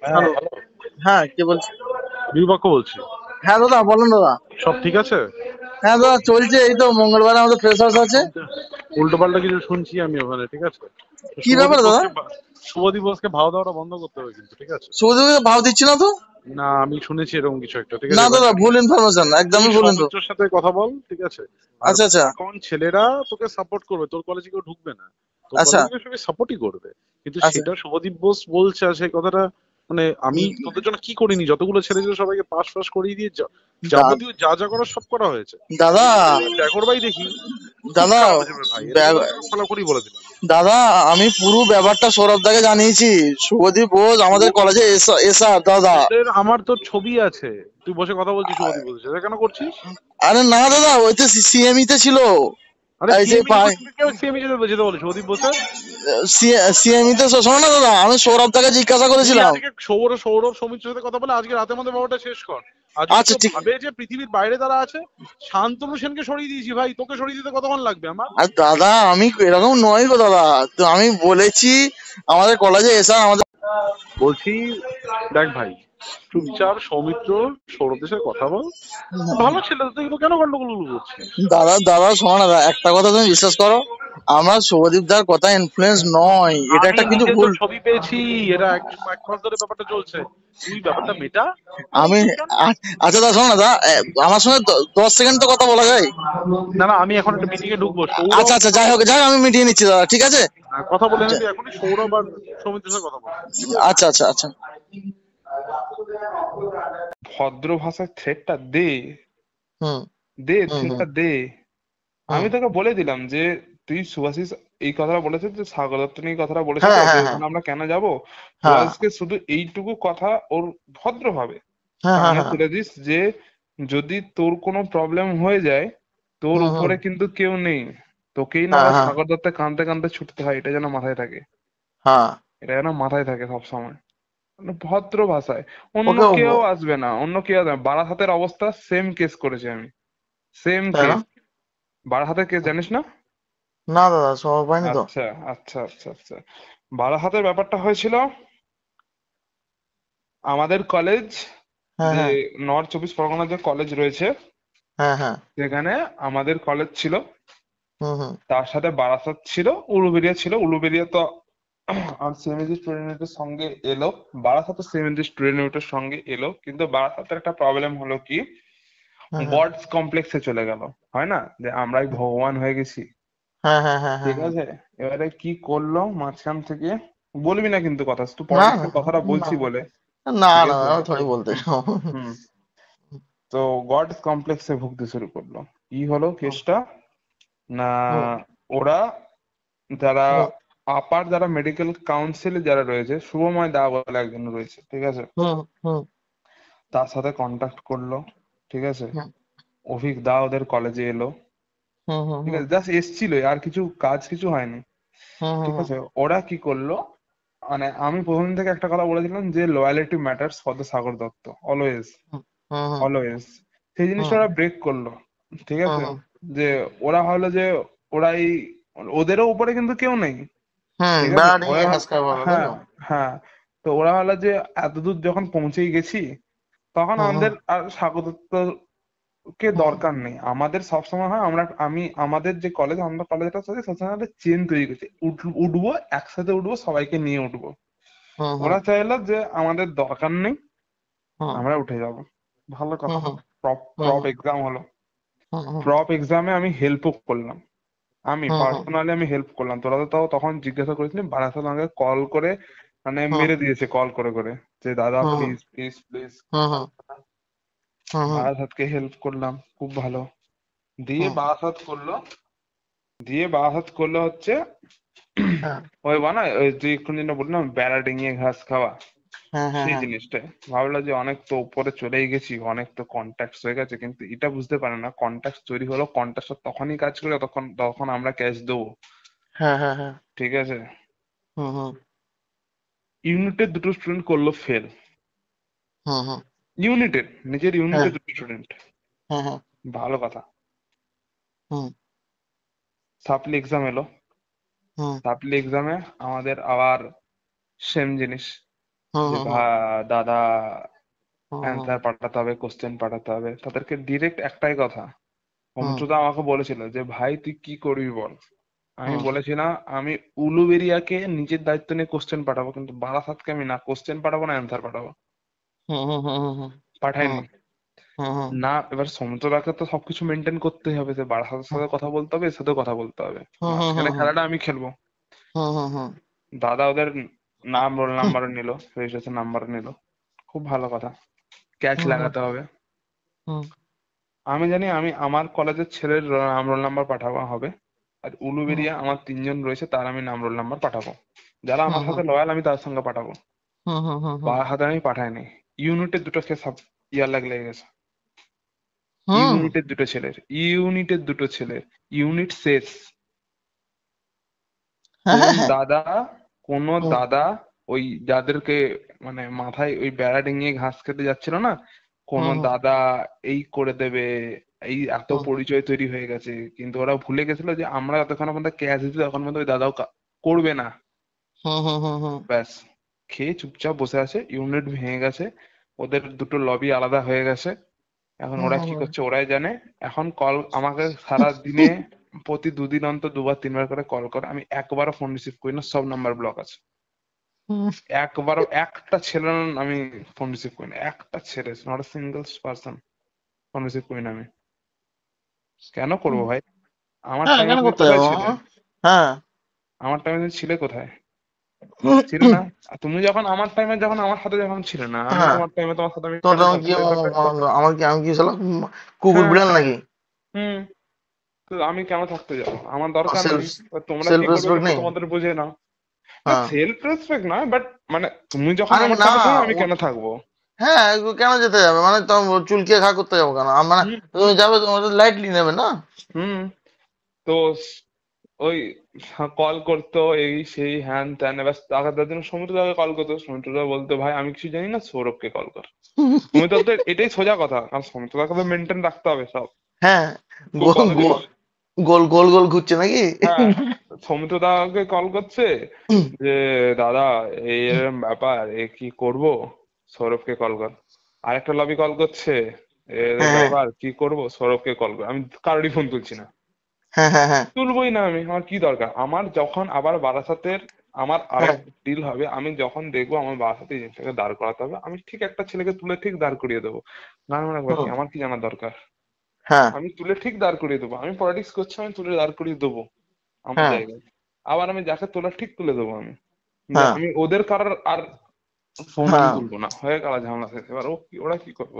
হ্যাঁ। হ্যালো। হ্যাঁ, কে বলছে? বিপাক্ষ বলছি। হ্যাঁ দাদা, বলেন দাদা। সব ঠিক আছে? হ্যাঁ দাদা, চলছে। এই তো মঙ্গলবার আমাদের ফ্রেশার্স আছে। উল্টো পাল্টা কিছু শুনছি আমি ওখানে, ঠিক আছে? কি ব্যাপার শুভদীপ দাদা? বোসকে শুভদীপ বোসকে ভাও দেওয়াটা বন্ধ করতে হবে কিন্তু, ঠিক আছে? শুভদীপকে ভাव দিচ্ছি না তো। না, আমি শুনেছি এরকম কিছু একটা, ঠিক না আছে? এবার দাদা, দেখ, ভুল ইনফরমেশন, তুই একদমই ভুল info। সৌমিত্রের সাথে কথা বল, ঠিক আছে? আর আচ্ছা আচ্ছা। এখন ছেলেরা তোকে সাপোর্ট করবে, তোর কলেজে কেউ ঢুকবে না, তোর আচ্ছা কলেজে কেউ সবাই সাপোর্টই করবে। কিন্তু আচ্ছা। সেটা শুভদীপ বোস বলছে, আর সেই কথাটা মানে আমি উম, তোদের জন্য কি করিনি? যতগুলো ছেলে ছিল সবাইকে পাস ফাস করিয়ে দিয়ে দা- যাবতীয় যা যা করার সব করা হয়েছে। দাদা, এবার যদি আমি ট্যাগর ভাই দেখি, খুব দাদা, খারাপ হয়ে যাবে ভাই, এটা কিন্তু আমি ব্যা- মুখ খোলা করেই বলে দিলাম। দাদা, আমি পুরো ব্যাপারটা সৌরভ দাকে জানিয়েছি। শুভদীপ বোস আমাদের কলেজে এসা দাদা। তোদের আমার তোর ছবি আছে, তুই বসে কথা বলছিস শুভদীপ বলছিস, এটা কেন করছিস? আরে না দাদা, ওই তো সিএমই তে ছিল। আরে এই যে সিএমই উপস্থিতি, কেউ সিএমই যেতে যেতে বলে শুভদীপ বসে? সিএমই তে শোনো না দাদা, আমি সৌরভ দাকে জিজ্ঞাসা তুই করেছিলাম। আজকে সৌরভ সৌরভ সৌমিত্রের সাথে কথা বলে আজকে রাতের মধ্যে ব্যাপারটা শেষ কর। আর যদি আচ্ছা কেউ ঠিক। ভাবে যে পৃথিবীর বাইরে তারা আছে, শান্তনু সেনকে সরিয়ে দিয়েছি ভাই, তোকে সরিয়ে দিতে কতক্ষণ লাগবে আমার? আর দাদা, আমি এরকম নয় গো দাদা। তো আমি বলেছি আমাদের কলেজে এসা আমাদের। বলছি, দেখ ভাই, চুপচাপ সৌমিত্র সৌরভের সাথে কথা বল। ভালো ছেলে তো, তুই এগুলো কেন গন্ডগোল করছিস? দাদা দাদা, শোনো না দাদা, একটা কথা তুমি বিশ্বাস করো। আমরা শুভদীপ দার কথা ইনফ্লুয়েন্স নয়, এটা আমি একটা কিছু নিজে তো ভুল। ছবি পেয়েছি, এরা এক মাস ধরে ব্যাপারটা চলছে। তুই ব্যাপারটা মেটা, আমি তুই কেন? আচ্ছা দাদা, শোনো না দাদা, আমার সঙ্গে 10 সেকেন্ড তো কথা বলা যায়। না না, আমি এখন একটা মিটিং এ ঢুকবো, আচ্ছা সৌরভ আচ্ছা, যাই হোক যাই হোক, আমি মিটিয়ে নিচ্ছি দাদা, ঠিক আছে। কথা বলে যা- নিবি এখনই, সৌরভ আর সৌমিত্রের সাথে কথা বল, ঠিক আছে? আচ্ছা আচ্ছা আচ্ছা। ভদ্র ভাষার থ্রেডটা দে, হুম দে হুম হুম থ্রেডটা দে। হুম। আমি তোকে বলে দিলাম যে তুই সুভাষিস এই কথাটা বলেছে, যে সাগর দত্ত নিয়ে এই কথাটা বলেছে, হ্যাঁ তো যে হ্যাঁ হ্যাঁ ওখানে আমরা কেন যাব। হ্যাঁ সুভাষিসকে শুধু এইটুকু কথা ওর ভদ্রভাবে হ্যাঁ হ্যাঁ কানে হ্যাঁ। তুলে দিস যে যদি তোর কোনো প্রবলেম হয়ে যায়, তোর হুম হুম। উপরে কিন্তু কেউ নেই, তোকেই না হ্যাঁ হয় হ্যাঁ সাগর দত্তে কাঁদতে কাঁদতে ছুটতে হয়, এটা যেন মাথায় থাকে। হ্যাঁ। এটা যেন মাথায় থাকে সব সময়, মানে ভদ্র ভাষায়। অন্য ওকে। কেউ আসবে না, অন্য কেউ আসবে না। বারাসাতের অবস্থা সেম কেস করেছি আমি, সেম তাই না? কেস। বারাসাতের কেস জানিস না? না দাদা, সময় পাইনি তো। আচ্ছা আচ্ছা আচ্ছা আচ্ছা। বারাসাতের ব্যাপারটা হয়েছিল, আমাদের কলেজ, হ্যাঁ যে হ্যাঁ নর্থ চব্বিশ পরগনার যে কলেজ রয়েছে, হ্যাঁ হ্যাঁ। সেখানে আমাদের কলেজ ছিল, হুম হুম তার সাথে বারাসাত ছিল, উলুবেড়িয়া ছিল। উলুবেড়িয়া তো আর সিএমএজি স্টুডেন্ট ইউনিটের সঙ্গে এলো, বারাসাত সিএমএজি স্টুডেন্ট ইউনিটের সঙ্গে এলো, কিন্তু বারাসাতের একটা প্রবলেম হলো কি, হুম হুম। গডস কমপ্লেক্সে চলে গেল। হয় না যে আমরাই ভগবান হয়ে গেছি, হ্যাঁ হ্যাঁ হ্যাঁ হ্যাঁ ঠিক হ্যাঁ। আছে? এবারে কি করলো মাঝখান থেকে, বলবি না কিন্তু কথা, তুই না না পলিটিক্সের কথাটা না বলছি বলে, না ঠিক না আছে? দাদা, থোড়ি বলতে হুম চাও। হুম। তো গডস কমপ্লেক্সে ভুগতে শুরু করলো। কি হলো কেসটা, না হুম ওরা যারা হুম আপার, যারা মেডিকেল কাউন্সিলে যারা রয়েছে, শুভময় দা বলে একজন রয়েছে, ঠিক আছে, হুম হুম তার সাথে কন্ট্যাক্ট করলো, ঠিক আছে। হুম অভিক দা ওদের কলেজে এলো, হুম হুম ঠিক হুম আছে, জাস্ট এসছিল, আর কিছু কাজ কিছু হয়নি, হুম ঠিক হুম আছে। ওরা কি করলো, মানে আমি প্রথম থেকে একটা কথা বলেছিলাম যে loyalty matters for the Sagar Dutta, always, hmm hmm always. সেই জিনিসটা হুম ওরা ব্রেক করলো, ঠিক হুম আছে। হুম যে ওরা ভাবলো যে ওরাই, ওদেরও উপরে কিন্তু কেউ নেই, হুম। ঠিক আছে। বেড়া ডিঙিয়ে ওরা ঘাস খাওয়া ভালো, তাই হ্যাঁ তো? হ্যাঁ। তো ওরা ভাবলো যে এতদূর যখন পৌঁছেই গেছি, তখন হুম হুম আমাদের আর স্বাগতকে হুম দরকার নেই। আমাদের সবসময় হয় আমরা, আমি আমাদের যে কলেজ, আমরা কলেজটা সাথে সবসময় একটা চেন তৈরি করছি, উঠবো একসাথে, উঠবো সবাইকে নিয়ে উঠবো। হুম হুম ওরা চাইলো যে আমাদের দরকার নেই, হুম আমরা উঠে যাব। ভালো হুম কথা। হুম প্রপ হুম প্রপ এক্সাম হলো, হুম হুম প্রপ এক্সামে আমি হেল্পও করলাম, আমি হুম হুম পার্সোনালি আমি হেল্প করলাম। তোরা তো তাও তখন জিজ্ঞাসা করেছিলি, বারাসাত আমাকে কল করে, মানে হুম মেরে দিয়েছে কল করে করে, যে দাদা হুম প্লিজ প্লিজ প্লিজ। হুম হুম হুম হুম বারাসাতকে হেল্প করলাম, খুব ভালো। দিয়ে হুম। বারাসাত করলো, দিয়ে বারাসাত করলো হচ্ছে হ্যাঁ ওই বানায়, ওই তুই এখন যেটা বললাম বেড়া ডিঙিয়ে ঘাস খাওয়া, হ্যাঁ হ্যাঁ সেই হ্যাঁ। জিনিসটাই। ভাবলো যে অনেক তো উপরে চলেই গেছি, অনেক তো কন্ট্যাক্ট হয়ে গেছে, কিন্তু এটা বুঝতে পারে না কন্ট্যাক্ট তৈরি হলো, কন্ট্যাক্ট তখনই কাজ করে তখন, তখন আমরা ক্যাশ দেবো, হ্যাঁ হ্যাঁ হ্যাঁ। ঠিক আছে। হুম হুম ইউনিটের দুটো স্টুডেন্ট করলো ফেল, হুম হুম। ইউনিটের, নিজের হ্যাঁ ইউনিটের দুটো স্টুডেন্ট। হ্যাঁ হ্যাঁ। ভালো কথা। হুম সাপ্লি এক্সাম এলো, হুম সাপ্লি এক্সামে আমাদের আবার সেম জিনিস, হুম যে হুম হুম দাদা হুম অ্যান্সার পাঠাতে হবে, কোশ্চেন পাঠাতে হবে, তাদেরকে ডিরেক্ট একটাই কথা। হুম অমিত্রদা আমাকে বলেছিল যে ভাই তুই কি করবি বল। আমি হুম বলেছি না, আমি উলুবেরিয়াকে নিজের দায়িত্ব নিয়ে কোশ্চেন পাঠাবো, কিন্তু বারাসাতকে আমি না কোশ্চেন পাঠাবো না অ্যান্সার পাঠাবো। হুম হুম হুম হুম হুম পাঠাইনি হুম হুম না। এবার সমুদ্রদাকে তো সবকিছু মেনটেন করতেই হবে, যে বারাসাতের সাথে কথা বলতে হবে, এর সাথেও কথা বলতে হবে, হুম হুম হুম মাঝখানে হুম খেলাটা আমি খেলবো। হুম হুম হুম দাদা ওদের নাম, রোল নাম্বার নিল, রেজিস্ট্রেশন নাম্বার নিল, খুব ভালো কথা। ক্যাচ হুম হুম লাগাতে হবে। হুম আমি জানি আমি আমার কলেজের ছেলের নাম রোল নাম্বার পাঠাবো হবে, আর হুম উলুবেরিয়া আমার 3জন রয়েছে, তার আমি নাম রোল নাম্বার পাঠাবো। যারা হুম আমার হুম সাথে লয়াল আমি তার সঙ্গে পাঠাবো। হুম হুম হুম হুম বারাসাতে আমি পাঠাইনি। ইউনিটের দুটো কেস ইয়ার লেগে গেছে। হুম ইউনিটের দুটো ছেলের ইউনিট শেষ। হ্যাঁ কোন হ্যাঁ হ্যাঁ দাদা কোন হুম দাদা ওই যাদেরকে মানে মাথায় ওই বেড়া ডিঙিয়ে ঘাস খেতে যাচ্ছিল না, কোন হুম হুম দাদা এই করে দেবে, এই এত হুম পরিচয় তৈরি হয়ে গেছে, কিন্তু ওরা ভুলে গেছিল যে আমরা যতক্ষণ পর্যন্ত ক্যাশ দিচ্ছি তখন পর্যন্ত ওই দাদাও করবে না। হুম হুম হুম হুম ব্যাস, খেয়ে চুপচাপ বসে আছে, ইউনিট ভেঙে গেছে, ওদের দুটো লবি আলাদা হয়ে গেছে। এখন হুম ওরা হুম কি হুম করছে ওরাই জানে। এখন কল আমাকে সারা দিনে প্রতি 2 দিন অন্তর 2 বার 3 বার করে কল করে, আমি একবারও ফোন রিসিভ করি না, সব নাম্বার ব্লক আছে। হুম একবারও একটা ছেলে আমি ফোন রিসিভ করি না, একটা ছেলে, not a single person phone receive করি না আমি। কেন করবো ভাই? আমার হ্যাঁ টাইমে কেন তুমি করতে কোথায় যাবো ছিলে? হ্যাঁ আমার টাইমে তুমি ছিলে কোথায়? ছিলে না। আর তুমি যখন আমার টাইমে, যখন আমার সাথে যখন ছিলে না, আমি হ্যাঁ তোমার টাইমে তোমার সাথে আমি তোমার কেন তেমন কি থাকবো এভাবে? আমি কি শালা কুকুর হ্যাঁ। বিড়াল নাকি হুম। তো আমি কেন থাকতে যাবো? আমার দরকার সেলফ নেই। এবার তোমরা সেলফ কি করবে রেসপেক্ট সেটা নেই তোমাদের বুঝে নাও। না, হ্যাঁ সেলফ রেসপেক্ট নয়, বাট মানে তুমি যখন আরে আমার না সাথে ছিলে আমি ও- কেন থাকবো? হ্যাঁ কেন যেতে যাবে মানে চুলকে খা করতে যাবো কেন মানে হুম। তুমি যাবে তোমার লাইটলি নেবে না হুম। তো ওই কল করতো, এই সেই হ্যান ত্যান। এবার তার জন্য সমুদ্রদাকে কল করতো, সমুদ্রদা বলতো ভাই আমি কিছু জানি না, সৌরভকে কল কর। সমুদ্র তো এটাই সোজা কথা, কারণ সমুদ্রদাকে তো মেনটেন রাখতে হবে সব, হ্যাঁ খুব গোল ভালো গোল জিনিস। গোল গোল গোল ঘুরছে নাকি হ্যাঁ। সমুদ্রদাকে কল করছে যে দাদা এই এরম ব্যাপার, এ কি করব, সৌরভকে কল কর। আরেকটা লবি কল করছে, এর হ্যাঁ ব্যাপার কি করব, সৌরভকে কল কর। আমি কারোরই ফোন তুলছি না, হ্যাঁ হ্যাঁ হ্যাঁ তুলবই না আমি। আমার কি দরকার? আমার যখন আবার বারাসাতের আমার হ্যাঁ আরেক ডিল হবে, আমি যখন দেখবো আমার বারাসাতে এই জিনিসটাকে দাঁড় করাতে হবে, আমি ঠিক একটা ছেলেকে তুলে ঠিক দাঁড় করিয়ে দেবো। গান মানে কি, হুম, আমার কি জানার দরকার? হ্যাঁ আমি তুলে ঠিক দাঁড় করিয়ে দেবো। আমি পলিটিক্স করছি, আমি তুলে দাঁড় করিয়ে দেবো আমার হ্যাঁ জায়গায়। আবার আমি যাকে তোলার ঠিক তুলে দেবো আমি। কিন্তু হ্যাঁ আমি ওদের কারোর আর ফোন আমি হ্যাঁ তুলবো না, হয়ে গেল ঝামেলা শেষ। এবার ওরা কি করবো?